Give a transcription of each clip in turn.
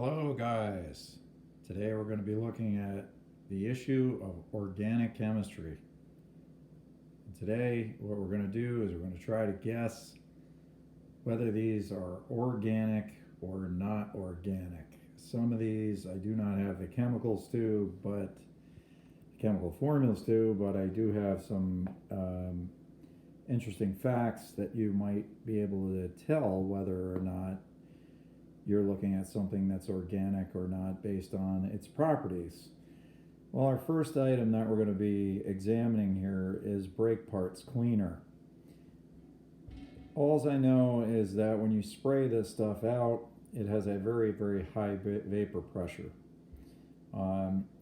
Hello guys. Today we're going to be looking at the issue of organic chemistry. And today what we're going to do is we're going to try to guess whether these are organic or not organic. Some of these I do not have the chemicals to, but chemical formulas to, but I do have some interesting facts that you might be able to tell whether or not you're looking at something that's organic or not based on its properties. Well, our first item that we're going to be examining here is brake parts cleaner. All I know is that when you spray this stuff out, it has a very, very high vapor pressure.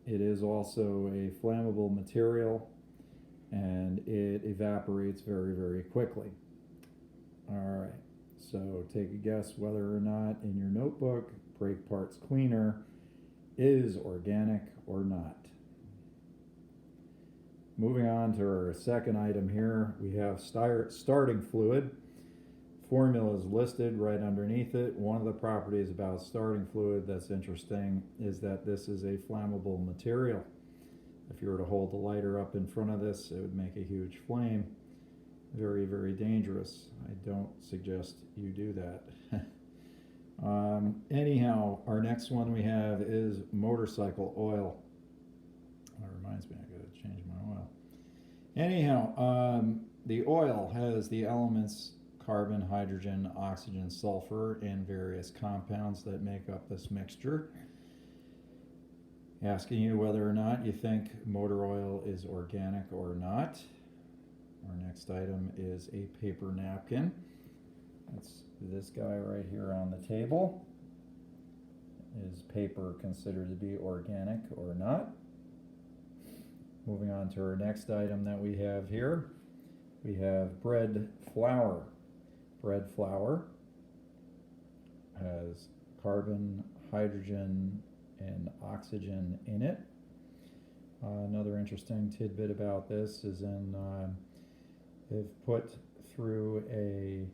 It is also a flammable material and it evaporates very, very quickly. All right. So take a guess whether or not in your notebook brake parts cleaner is organic or not. Moving on to our second item here, we have starting fluid. Formula is listed right underneath it. One of the properties about starting fluid that's interesting is that this is a flammable material. If you were to hold the lighter up in front of this, it would make a huge flame. Very, very dangerous. I don't suggest you do that. Anyhow, our next one we have is motorcycle oil. That reminds me, I gotta change my oil. Anyhow, the oil has the elements carbon, hydrogen, oxygen, sulfur, and various compounds that make up this mixture. Asking you whether or not you think motor oil is organic or not. Our next item is a paper napkin. That's this guy right here on the table. Is paper considered to be organic or not? Moving on to our next item that we have here. We have bread flour. Bread flour has carbon, hydrogen, and oxygen in it. Another interesting tidbit about this is they've put through a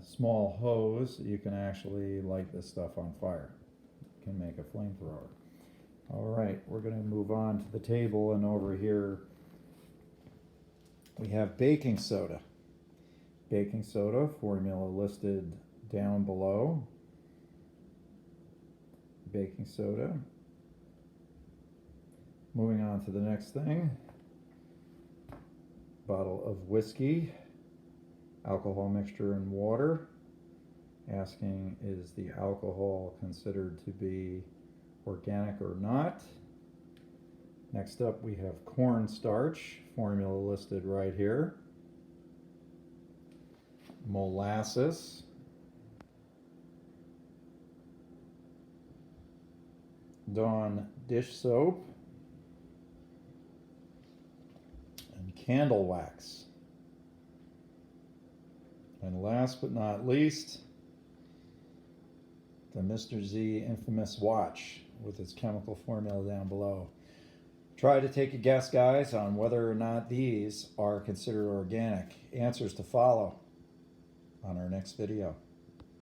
small hose. You can actually light this stuff on fire. You can make a flamethrower. All right, we're going to move on to the table, and over here we have baking soda. Baking soda, formula listed down below. Baking soda. Moving on to the next thing. Bottle of whiskey, alcohol mixture and water. Asking, is the alcohol considered to be organic or not? Next up we have cornstarch, formula listed right here. Molasses. Dawn dish soap. Candle wax. And last but not least, the Mr. Z infamous watch with its chemical formula down below. Try to take a guess, guys, on whether or not these are considered organic. Answers to follow on our next video.